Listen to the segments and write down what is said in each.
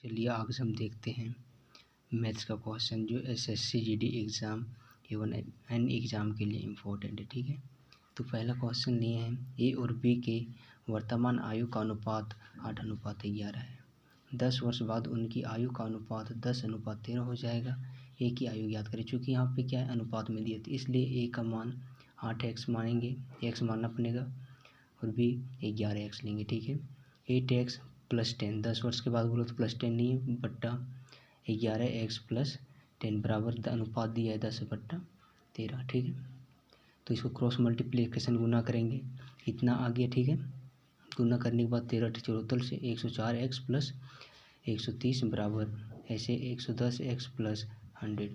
चलिए आज हम देखते हैं मैथ्स का क्वेश्चन जो एसएससी जीडी एग्ज़ाम एवं एन एग्ज़ाम के लिए इम्पोर्टेंट है। ठीक है, तो पहला क्वेश्चन ये है, ए और बी के वर्तमान आयु का अनुपात 8:11 है। 10 वर्ष बाद उनकी आयु का अनुपात 10:13 हो जाएगा। ए की आयु ज्ञात करें। चूँकि यहाँ पे क्या है, अनुपात में दिया, तो इसलिए ए का मान 8x मानेंगे, x मानना पड़ेगा, और बी 11x लेंगे। ठीक है, 8x + 10, 10 वर्ष के बाद बोलो तो +10 नहीं है, बट्टा 11x + 10 बराबर अनुपात दिया है 10/13। ठीक है, तो इसको क्रॉस मल्टीप्लिकेशन गुना करेंगे, इतना आ गया। ठीक है, गुना करने के बाद 13 से 104x + 130 बराबर ऐसे 110x + 100।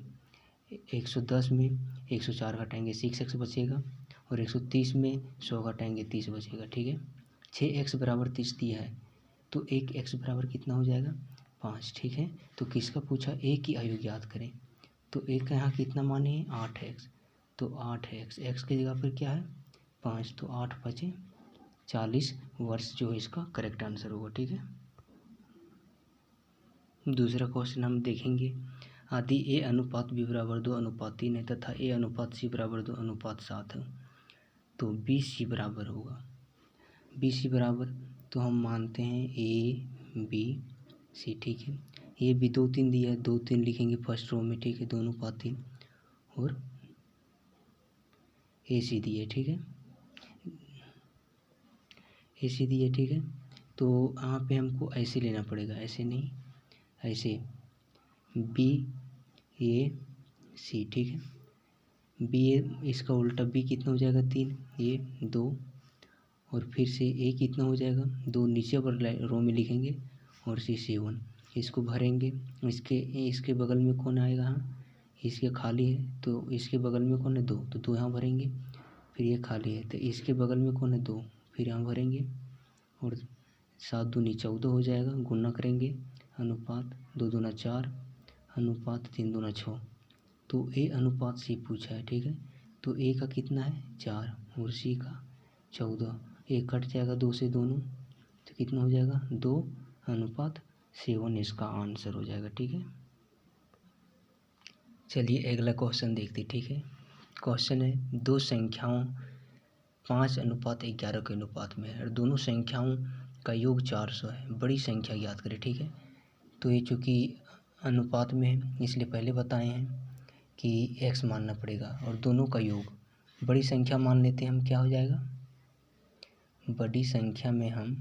110 में 104 घटाएंगे 6x बचेगा, और 130 में 100 घटाएंगे 30 बचेगा। ठीक है, 6x बराबर 30 दिया है, तो 1x बराबर कितना हो जाएगा, 5। ठीक है, तो किसका पूछा, ए की आयु ज्ञात करें। तो ए का यहाँ कितना माने हैं, 8x, तो 8x, x की जगह पर क्या है 5, तो 8 × 5 = 40 वर्ष जो है इसका करेक्ट आंसर होगा। ठीक है, दूसरा क्वेश्चन हम देखेंगे, यदि ए अनुपात बी बराबर 2:3 है तथा ए अनुपात सी बराबर 2:7 है, तो बी सी बराबर होगा। बी सी बराबर तो हम मानते हैं ए बी सी। ठीक है, ये भी 2 3 दिया है, 2 3 लिखेंगे फर्स्ट रो में। ठीक है, 2:3, और ए सी दिए। ठीक है, ए सी दिए। ठीक है, तो यहाँ पे हमको ऐसे लेना पड़ेगा, ऐसे नहीं, ऐसे बी ए सी। ठीक है, बी ए, इसका उल्टा बी कितना हो जाएगा 3, ये 2, और फिर से ए कितना हो जाएगा 2, नीचे पर रो में लिखेंगे, और सी 7, इसको भरेंगे। इसके बगल में कौन आएगा, हाँ इसके खाली है, तो इसके बगल में कौन है 2, तो 2 यहाँ भरेंगे, फिर ये खाली है, तो इसके बगल में कौन है 2, फिर यहाँ भरेंगे, और 7 दूनी 14 हो जाएगा। गुना करेंगे, अनुपात 2 दूना 4, अनुपात 3 दूना 6, तो ए अनुपात सी पूछा है। ठीक है, तो ए का कितना है 4, और सी का 14, एक कट जाएगा 2 से दोनों, तो कितना हो जाएगा 2:7 इसका आंसर हो जाएगा। ठीक है, चलिए अगला क्वेश्चन देखते। ठीक है, क्वेश्चन है, दो संख्याओं 5:11 के अनुपात में है और दोनों संख्याओं का योग 400 है, बड़ी संख्या ज्ञात करें। ठीक है, तो ये चूँकि अनुपात में है इसलिए पहले बताए हैं कि x मानना पड़ेगा, और दोनों का योग बड़ी संख्या मान लेते हैं हम, क्या हो जाएगा, बड़ी संख्या में हम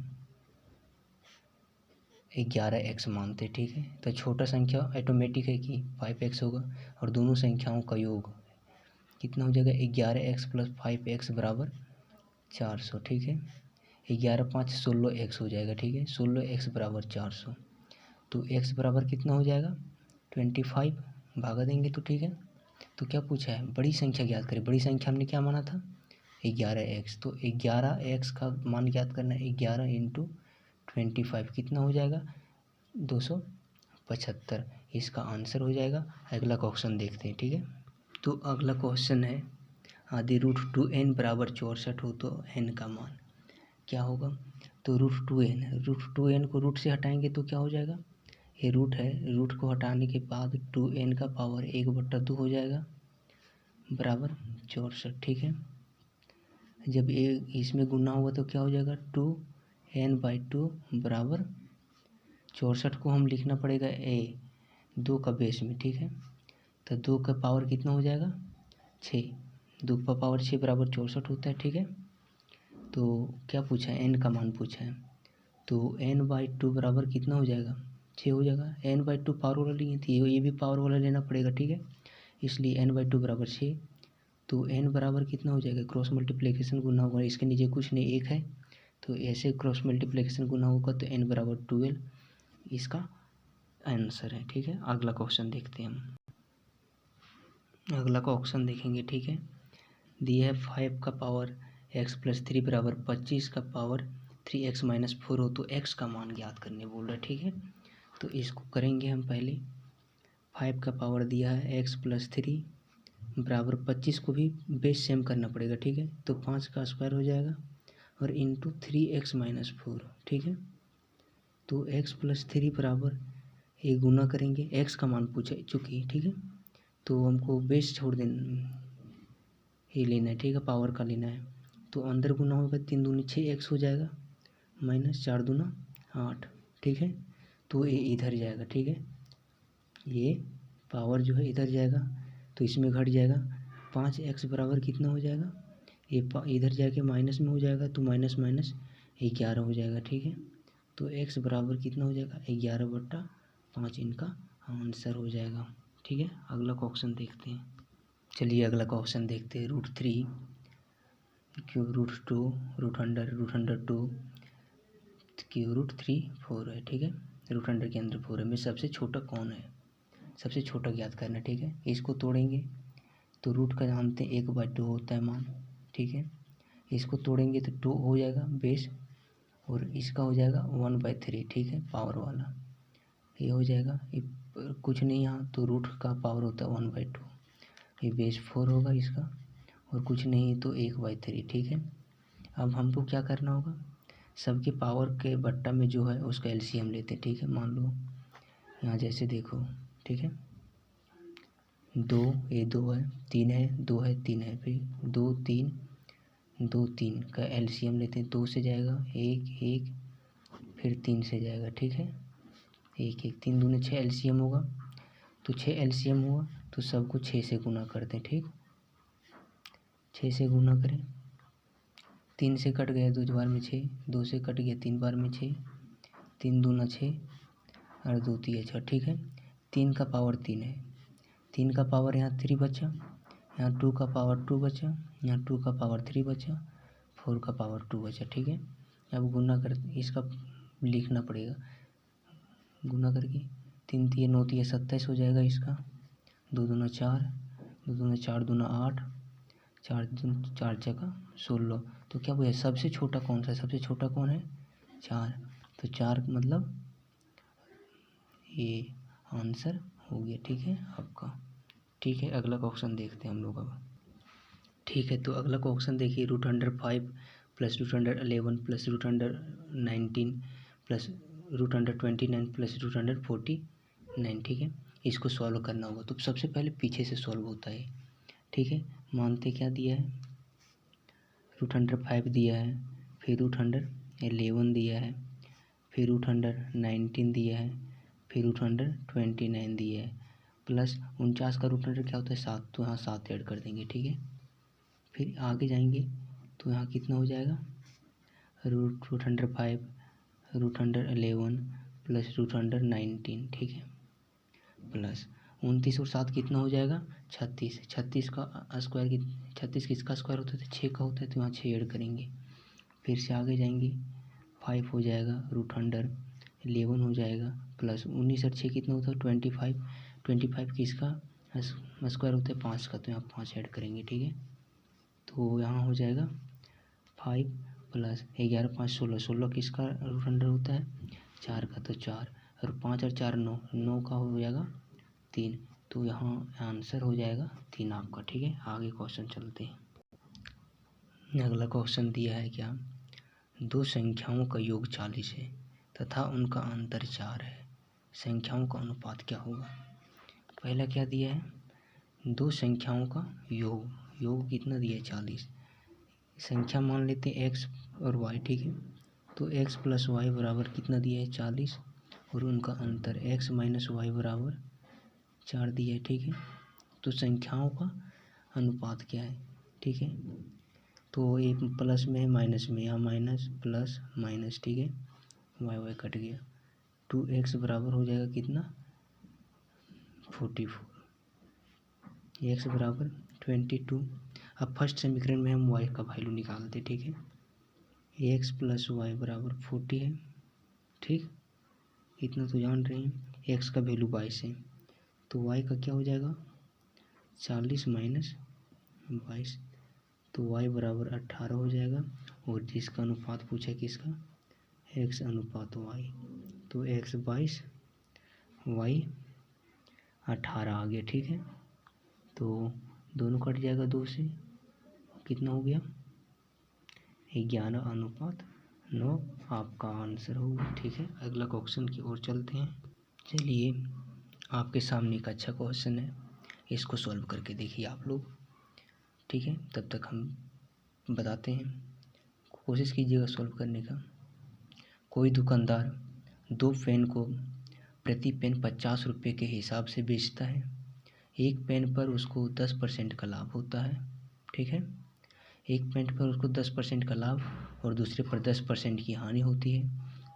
11x मानते। ठीक है, तो छोटा संख्या ऑटोमेटिक है कि 5x होगा, और दोनों संख्याओं का योग कितना हो जाएगा 11x + 5x बराबर 400। ठीक है, 11 × 5 = 16x हो जाएगा। ठीक है, 16x बराबर 400, तो x बराबर कितना हो जाएगा 25, भागा देंगे तो। ठीक है, तो क्या पूछा है, बड़ी संख्या ज्ञात करें। बड़ी संख्या हमने क्या माना था 11x, तो 11x का मान ज्ञात करना है, 11 × 25 कितना हो जाएगा 275, इसका आंसर हो जाएगा। अगला क्वेश्चन देखते हैं। ठीक है, तो अगला क्वेश्चन है, यदि √2n बराबर 64 हो तो n का मान क्या होगा। तो √2n को रूट से हटाएंगे तो क्या हो जाएगा, ये रूट है, रूट को हटाने के बाद 2n का पावर 1/2 हो जाएगा बराबर 64। ठीक है, जब ये इसमें गुना होगा तो क्या हो जाएगा 2n/2 बराबर 64 को हम लिखना पड़ेगा ए 2 का बेस में। ठीक है, तो 2 का पावर कितना हो जाएगा 6, 2 का पावर 6 बराबर 64 होता है। ठीक है, तो क्या पूछा है, n का मान पूछा है, तो n/2 बराबर कितना हो जाएगा 6 हो जाएगा। n/2 पावर वाला लिए थे, ये भी पावर वाला लेना पड़ेगा। ठीक है, इसलिए n/2 बराबर 6, तो n बराबर कितना हो जाएगा, क्रॉस मल्टीप्लिकेशन गुना होगा, इसके नीचे कुछ नहीं 1 है, तो ऐसे क्रॉस मल्टीप्लिकेशन गुना होगा तो n बराबर 12 इसका आंसर है। ठीक है, अगला क्वेश्चन देखते हैं हम, अगला क्वेश्चन देखेंगे। ठीक है, दिया है 5 का पावर x + 3 बराबर 25 का पावर 3x - 4 हो तो x का मान ज्ञात करने बोल रहा है। ठीक है, तो इसको करेंगे हम पहले, 5 का पावर दिया है x + 3 बराबर 25 को भी बेस सेम करना पड़ेगा। ठीक है, तो 5 का स्क्वायर हो जाएगा, और इंटू 3x - 4। ठीक है, तो x + 3 बराबर ये गुना करेंगे, एक्स का मान पूछे चूँकि, ठीक है, तो हमको बेस छोड़ देना, ये लेना है, ठीक है, पावर का लेना है। तो अंदर गुना होगा 3 दूनी 6 एक्स हो जाएगा, माइनस 4 दूना 8, ठीक है। तो ये इधर जाएगा, ठीक है, ये पावर जो है इधर जाएगा, तो इसमें घट जाएगा 5 एक्स बराबर कितना हो जाएगा, ये इधर जाके माइनस में हो जाएगा, तो माइनस माइनस 11 हो जाएगा, ठीक है। तो एक्स बराबर कितना हो जाएगा 11/5 इनका आंसर हो जाएगा, ठीक है। अगला क्वेश्चन देखते हैं। चलिए अगला क्वेश्चन देखते हैं। √3 क्यू √2 √100 क्यू √3 4 है, ठीक है। √100 के अंदर 4 है, में सबसे छोटा कौन है, सबसे छोटा ज्ञात करना, ठीक है। इसको तोड़ेंगे तो रूट का जानते हैं 1/2 होता है मान, ठीक है। इसको तोड़ेंगे तो 2 हो जाएगा बेस, और इसका हो जाएगा 1/3, ठीक है, पावर वाला ये हो जाएगा। ये कुछ नहीं यहाँ, तो रूट का पावर होता है 1/2, ये बेस 4 होगा इसका, और कुछ नहीं तो 1/3, ठीक है। अब हमको क्या करना होगा, सबके पावर के बट्टा में जो है उसका एलसीएम लेते हैं, ठीक है। मान लो यहाँ जैसे देखो, ठीक है, 2 ये 2 है, 3 है, 2 है, 3 है, फिर 2 3 2 3 का एलसीएम लेते हैं, 2 से जाएगा 1 1, फिर 3 से जाएगा, ठीक है, 1 1 3 दूनी 6 एलसीएम होगा, तो 6 एलसीएम हुआ तो सबको 6 से गुना करते हैं, ठीक, 6 से गुना करें, 3 से कट गया 2 बार में 6, 2 से कट गया 3 बार में 6, 3 दूना 6 और 2 3 6, ठीक है। 3 का पावर 3 है, 3 का पावर यहाँ 3 बचा, यहाँ 2 का पावर 2 बचा, यहाँ 2 का पावर 3 बचा, 4 का पावर 2 बचा, ठीक है। अब गुना कर, इसका लिखना पड़ेगा, गुना करके 3 3 9 3 27 हो जाएगा इसका, 2 दूना 4, 2 दूना 4 दूना 8, 4 4 जगह 16, तो क्या बोले सबसे छोटा कौन सा है, सबसे छोटा कौन है 4, तो 4 मतलब ये आंसर हो गया, ठीक है आपका, ठीक है। अगला क्वेश्चन देखते हैं हम लोग अब, ठीक है। तो अगला क्वेश्चन देखिए, √105 प्लस √111 प्लस √119 प्लस √129 प्लस √149, ठीक है। इसको सॉल्व करना होगा, तो सबसे पहले पीछे से सॉल्व होता है, ठीक है। मानते क्या दिया है, √105 दिया है, फिर √111 दिया है, फिर √119 दिया है, फिर √129 दिया है, प्लस 49 का √100 क्या होता है 7, तो यहाँ 7 ऐड कर देंगे, ठीक है। फिर आगे जाएंगे तो यहाँ कितना हो जाएगा, √105 √111 प्लस √119, ठीक है, प्लस 29 और 7 कितना हो जाएगा 36, 36 का स्क्वायर की 36 किसका स्क्वायर होता है 6 का होता है, तो यहाँ 6 ऐड करेंगे। फिर से आगे जाएंगे 5 हो जाएगा, √111 हो जाएगा, प्लस 19 और 6 कितना होता है 25, 25 किसका स्क्वायर होता है 5 का, तो यहाँ 5 ऐड करेंगे, ठीक है। तो यहाँ हो जाएगा 5 प्लस 11 5 16, 16 किसका √100 होता है 4 का, तो 4 और 5 और 4 9, 9 का हो जाएगा 3, तो यहाँ आंसर हो जाएगा 3 आपका, ठीक है। आगे क्वेश्चन चलते हैं। अगला क्वेश्चन दिया है क्या, दो संख्याओं का योग 40 है तथा उनका अंतर 4 है, संख्याओं का अनुपात क्या होगा। पहला क्या दिया है, दो संख्याओं का योग, योग कितना दिया है 40, संख्या मान लेते हैं x और y, ठीक है। तो x प्लस वाई बराबर कितना दिया है 40, और उनका अंतर x माइनस वाई बराबर 4 दिया है, ठीक है। तो संख्याओं का अनुपात क्या है, ठीक है। तो एक प्लस में है माइनस में, यहाँ माइनस प्लस माइनस, ठीक है, वाई वाई कट गया, 2x बराबर हो जाएगा कितना 44, x बराबर 22। अब फर्स्ट समीकरण में हम y का वैल्यू निकालते, ठीक है। x प्लस वाई बराबर 40 है, ठीक, इतना तो जान रहे हैं। x का वैल्यू 22 है, तो y का क्या हो जाएगा 40 माइनस 22, तो y बराबर 18 हो जाएगा, और जिसका अनुपात पूछा किसका x अनुपात y, तो x 22 y 18 आ गया, ठीक है। तो दोनों कट जाएगा 2 से, कितना हो गया 11:9 आपका आंसर होगा, ठीक है। अगला क्वेश्चन की ओर चलते हैं। चलिए आपके सामने एक अच्छा क्वेश्चन है, इसको सॉल्व करके देखिए आप लोग, ठीक है। तब तक हम बताते हैं, कोशिश कीजिएगा सॉल्व करने का। कोई दुकानदार 2 पेन को प्रति पेन 50 रुपये के हिसाब से बेचता है। एक पेन पर उसको 10% का लाभ होता है, ठीक है। एक पेन पर उसको 10% का लाभ और दूसरे पर 10% की हानि होती है,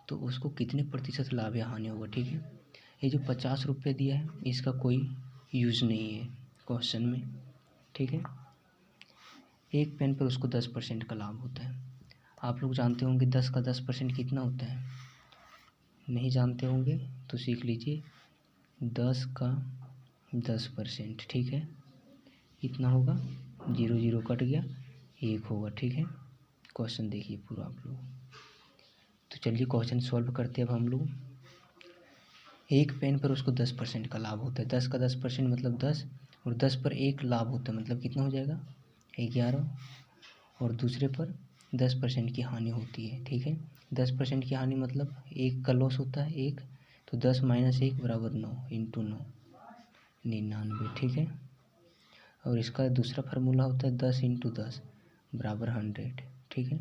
तो उसको कितने प्रतिशत लाभ या हानि होगा, ठीक है। ये जो 50 रुपये दिया है इसका कोई यूज़ नहीं है क्वेश्चन में, ठीक है। एक पेन पर उसको 10% का लाभ होता है। आप लोग जानते होंगे 10 का 10% कितना होता है, नहीं जानते होंगे तो सीख लीजिए। 10 का 10%, ठीक है, कितना होगा, 0 0 कट गया, 1 होगा, ठीक है। क्वेश्चन देखिए पूरा आप लोग। तो चलिए क्वेश्चन सॉल्व करते हैं अब हम लोग। एक पेन पर उसको 10% का लाभ होता है। 10 का 10% मतलब 10, और 10 पर 1 लाभ होता है मतलब कितना हो जाएगा, 11, और दूसरे पर 10% की हानि होती है, ठीक है। 10% की हानि मतलब 1 का लॉस होता है 1, तो 10 - 1 बराबर 9 × 9 99, ठीक है। और इसका दूसरा फार्मूला होता है 10 × 10 बराबर 100, ठीक है।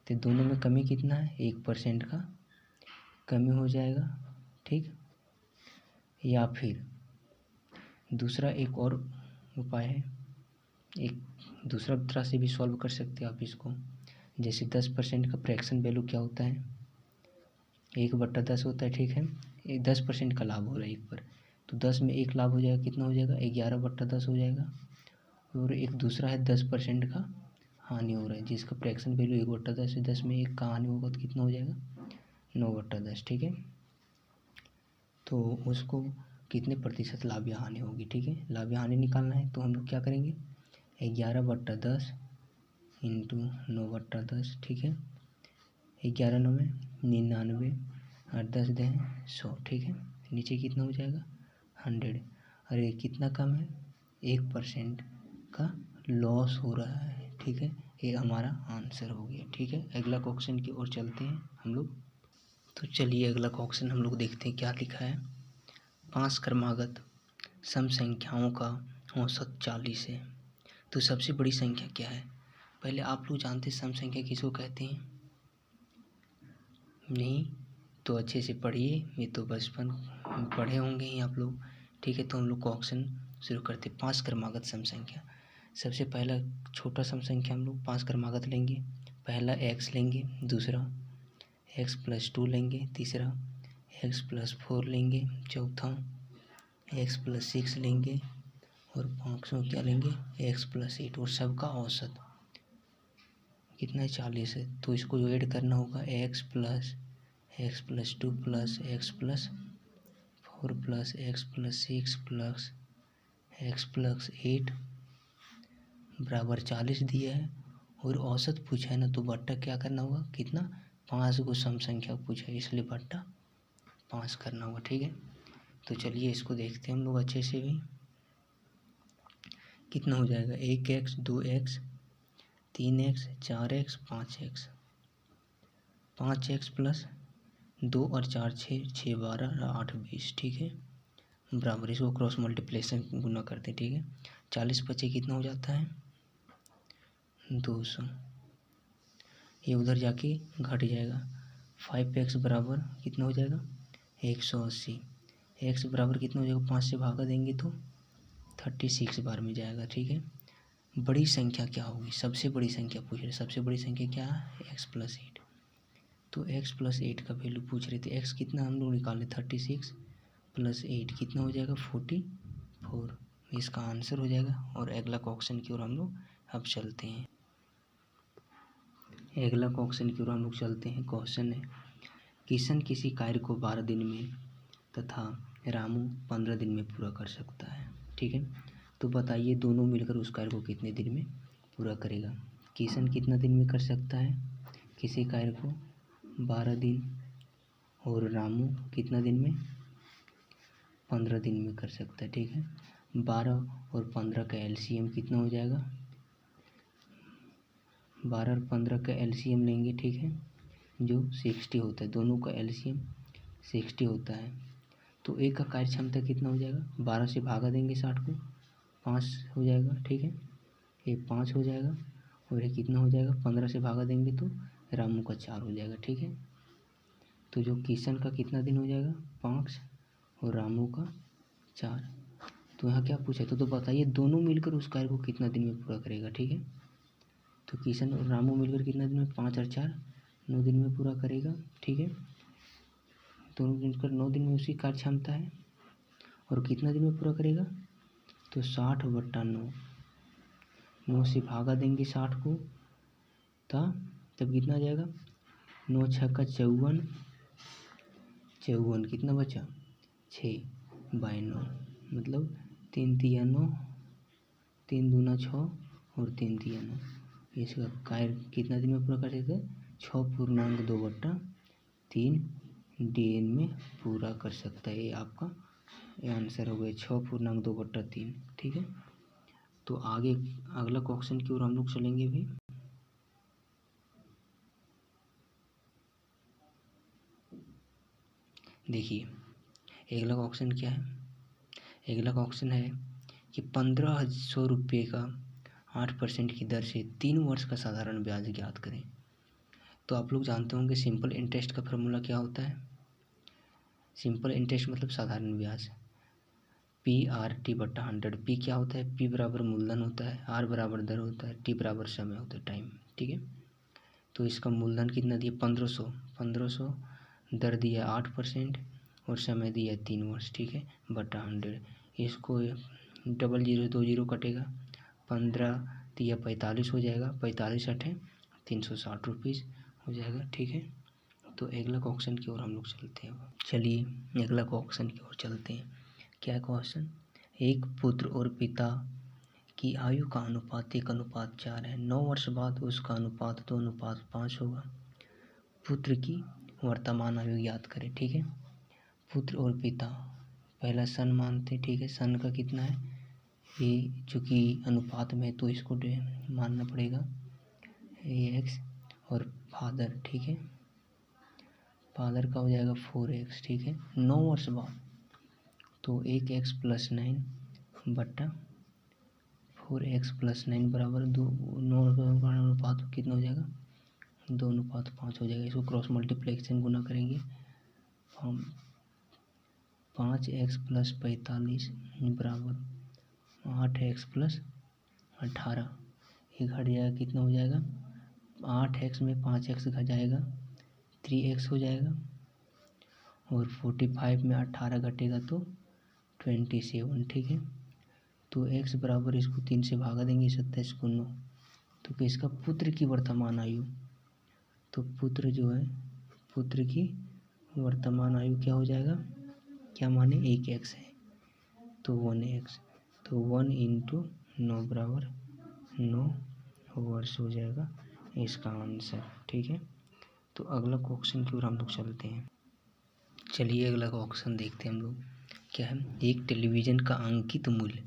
तो दोनों में कमी कितना है, 1% का कमी हो जाएगा, ठीक। या फिर दूसरा एक और उपाय है, एक दूसरा तरह से भी सॉल्व कर सकते हैं आप इसको। जैसे 10% का फ्रैक्शन वैल्यू क्या होता है, 1/10 होता है, ठीक है। 10% का लाभ हो रहा है 1 पर, तो 10 में 1 लाभ हो जाएगा, कितना हो जाएगा, 11/10 हो जाएगा। और एक दूसरा है 10% का हानि हो रहा है, जिसका फ्रैक्शन वैल्यू 1/10 है, 10 में 1 का हानि होगा तो कितना हो जाएगा, 9/10, ठीक है। तो उसको कितने प्रतिशत लाभ या हानि होगी, ठीक है। लाभ या हानि निकालना है तो हम लोग क्या करेंगे, 11/10 × 9/10, ठीक है। 11 9 में 99 और 10 दें 100, ठीक है। नीचे कितना हो जाएगा, 100। अरे कितना कम है, 1% का लॉस हो रहा है, ठीक है। ये हमारा आंसर हो गया, ठीक है। अगला क्वेश्चन की ओर चलते हैं हम लोग। तो चलिए अगला क्वेश्चन हम लोग देखते हैं क्या लिखा है। 5 क्रमागत सम संख्याओं का औसत 40 है, तो सबसे बड़ी संख्या क्या है। पहले आप लोग जानते हैं सम संख्या किसको कहते हैं, नहीं तो अच्छे से पढ़िए, ये तो बचपन पढ़े होंगे ही आप लोग, ठीक है। तो हम लोग क्वेश्चन शुरू करते हैं। 5 क्रमागत सम संख्या, सबसे पहला छोटा सम संख्या हम लोग 5 क्रमागत लेंगे। पहला x लेंगे, दूसरा x + 2 लेंगे, तीसरा x + 4 लेंगे, चौथा x + 6 लेंगे, और 5वां क्या लेंगे, x + 8, और सबका औसत कितना है, 40 है। तो इसको जो ऐड करना होगा, x + 2 + x + 4 + x + 6 + x + 8 बराबर 40 दिया है, और औसत पूछा है ना, तो बट्टा क्या करना होगा, कितना, 5 को सम संख्या पूछा है इसलिए बट्टा 5 करना होगा, ठीक है। तो चलिए इसको देखते हैं हम लोग अच्छे से भी। कितना हो जाएगा, 1x 2x 3x 4x 5x, 5x + 2 और 4 6 6 12 8 20, ठीक है, बराबर इसको क्रॉस मल्टीप्लिकेशन गुना करते हैं, ठीक है। 40 बचे कितना हो जाता है, 200, ये उधर जाके घट जाएगा। 5x बराबर कितना हो जाएगा, 180, x बराबर कितना हो जाएगा, 5 से भागा देंगे तो 36 बार में जाएगा, ठीक है। बड़ी संख्या क्या होगी, सबसे बड़ी संख्या पूछ रहे, सबसे बड़ी संख्या क्या है, x + 8, तो x + 8 का वैल्यू पूछ रहे थे। x कितना हम लोग निकाले, 36 + 8 कितना हो जाएगा, 44, इसका आंसर हो जाएगा। और अगला क्वेश्चन की ओर हम लोग अब चलते हैं। अगला क्वेश्चन की ओर हम लोग चलते हैं। क्वेश्चन है, किशन किसी कार्य को 12 दिन में तथा रामू 15 दिन में पूरा कर सकता है, ठीक है। तो बताइए दोनों मिलकर उस कार्य को कितने दिन में पूरा करेगा। किशन कितना दिन में कर सकता है किसी कार्य को, 12 दिन, और रामू कितना दिन में, 15 दिन में कर सकता है, ठीक है। 12 और 15 का एलसीएम कितना हो जाएगा, 12 और 15 का एलसीएम लेंगे, ठीक है, जो 60 होता है। दोनों का एलसीएम 60 होता है, तो एक का कार्य क्षमता कितना हो जाएगा, 12 से भागा देंगे 60 को, 5 हो जाएगा, ठीक है, ये 5 हो जाएगा, और ये कितना हो जाएगा, 15 से भागा देंगे तो रामू का 4 हो जाएगा, ठीक है। तो जो किशन का कितना दिन हो जाएगा, 5, और रामू का 4। तो यहाँ क्या पूछा तो बताइए दोनों मिलकर उस कार्य को कितना दिन में पूरा करेगा, ठीक है। तो किशन और रामू मिलकर कितना दिन में, 5 और 4 9 दिन में पूरा करेगा, ठीक है। दोनों मिलकर 9 दिन में उसकी कार्य क्षमता है, और कितना दिन में पूरा करेगा, तो 60/9, 9 से भागा देंगे 60 को तब कितना आ जाएगा, 9 छक्का 54, कितना बचा, 6/9, मतलब 3 तिया 9, 3 दूना 6 और 3 तिया 9। इसका कार्य कितना दिन में पूरा कर सकते हैं, 6.2/3 दिन में पूरा कर सकता है। ये आपका आंसर हो गया 6.2/3, ठीक है। तो आगे अगला क्वेश्चन की ओर हम लोग चलेंगे भी। देखिए अगला क्वेश्चन क्या है, अगला क्वेश्चन है कि 1500 रुपये का 8% की दर से 3 वर्ष का साधारण ब्याज ज्ञात करें। तो आप लोग जानते होंगे सिंपल इंटरेस्ट का फॉर्मूला क्या होता है। सिंपल इंटरेस्ट मतलब साधारण ब्याज, PRT/100। P क्या होता है, P बराबर मूलधन होता है, R बराबर दर होता है, T बराबर समय होता है, टाइम, ठीक है। तो इसका मूलधन कितना दिया, 1500, दर दिया 8% और समय दिया 3 वर्ष, ठीक है, बटा 100। इसको 00 2 0 कटेगा, 15 तिया 45 हो जाएगा, 45 8 360 रुपीज़ हो जाएगा, ठीक है। तो अगला क्वेश्चन की ओर हम लोग चलते हैं। चलिए अगला क्वेश्चन की ओर चलते हैं। क्या क्वेश्चन, एक पुत्र और पिता की आयु का अनुपात 1:4 है, 9 वर्ष बाद उसका अनुपात 2:5 होगा। पुत्र की वर्तमान आयु ज्ञात करें, ठीक है। पुत्र और पिता, पहला सन मानते, ठीक है, सन का कितना है, ये चूँकि अनुपात में तो इसको मानना पड़ेगा AX, और फादर, ठीक है, फादर का हो जाएगा 4X, ठीक है। 9 वर्ष बाद तो 1X + 9 बट्टा 4X + 9 बराबर 2, 9 का अनुपात कितना हो जाएगा, 2:5 हो जाएगा। इसको क्रॉस मल्टीप्लिकेशन गुना करेंगे, हम 5X + 45 बराबर 8X + 18, ये घट जाएगा, कितना हो जाएगा, 8X में 5X घट जाएगा 3X हो जाएगा, और 45 में 18 घटेगा तो 27, ठीक है। तो X बराबर इसको 3 से भागा देंगे, 27 को 9, तो किसका, पुत्र की वर्तमान आयु, तो पुत्र जो है, पुत्र की वर्तमान आयु क्या हो जाएगा, क्या माने 1X है तो 1X, तो 1 × 9 बराबर 9 वर्ष हो जाएगा इसका आंसर, ठीक है। तो अगला क्वेश्चन की ओर हम लोग चलते हैं। चलिए अगला क्वेश्चन देखते हैं हम लोग। क्या है, एक टेलीविज़न का अंकित मूल्य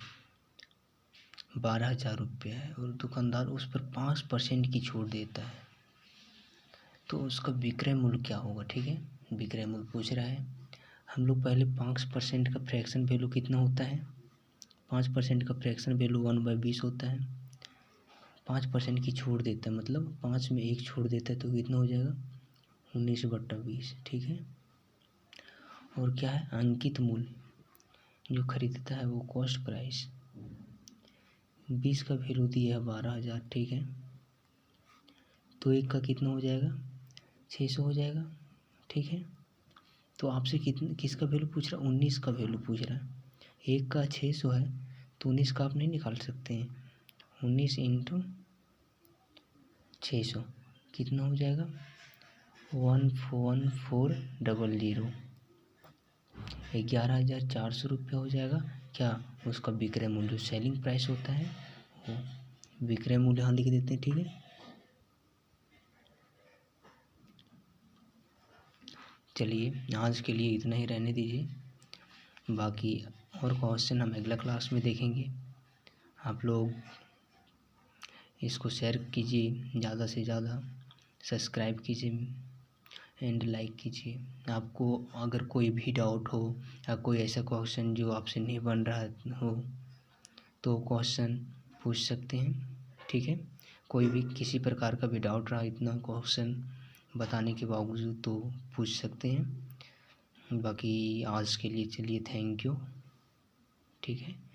12,000 रुपये है और दुकानदार उस पर 5% की छूट देता है, तो उसका विक्रय मूल्य क्या होगा, ठीक है। विक्रय मूल्य पूछ रहा है। हम लोग पहले 5% का फ्रैक्शन वैल्यू कितना होता है, 5% का फ्रैक्शन वैल्यू 1/20 होता है। 5% की छूट देता है मतलब 5 में 1 छोड़ देता है, तो कितना हो जाएगा, 19/20, ठीक है। और क्या है, अंकित मूल्य, जो खरीदता है वो कॉस्ट प्राइस, 20 का वैल्यू दिया है 12,000, ठीक है। तो एक का कितना हो जाएगा, 600 हो जाएगा, ठीक है। तो आपसे किसका वैल्यू पूछ रहा है, 19 का वैल्यू पूछ रहा है। एक का 600 है तो 19 का आप नहीं निकाल सकते हैं, 19 × 600 कितना हो जाएगा, 11400, 11,400 रुपये हो जाएगा। क्या, उसका विक्रय मूल्य, जो सेलिंग प्राइस होता है वो विक्रय मूल्य यहाँ लिख देते हैं, ठीक है। चलिए आज के लिए इतना ही रहने दीजिए, बाकी और क्वेश्चन हम अगला क्लास में देखेंगे। आप लोग इसको शेयर कीजिए, ज़्यादा से ज़्यादा सब्सक्राइब कीजिए एंड लाइक कीजिए। आपको अगर कोई भी डाउट हो या कोई ऐसा क्वेश्चन जो आपसे नहीं बन रहा हो तो क्वेश्चन पूछ सकते हैं, ठीक है। कोई भी किसी प्रकार का भी डाउट रहा इतना क्वेश्चन बताने के बावजूद तो पूछ सकते हैं। बाकी आज के लिए चलिए थैंक यू, ठीक है।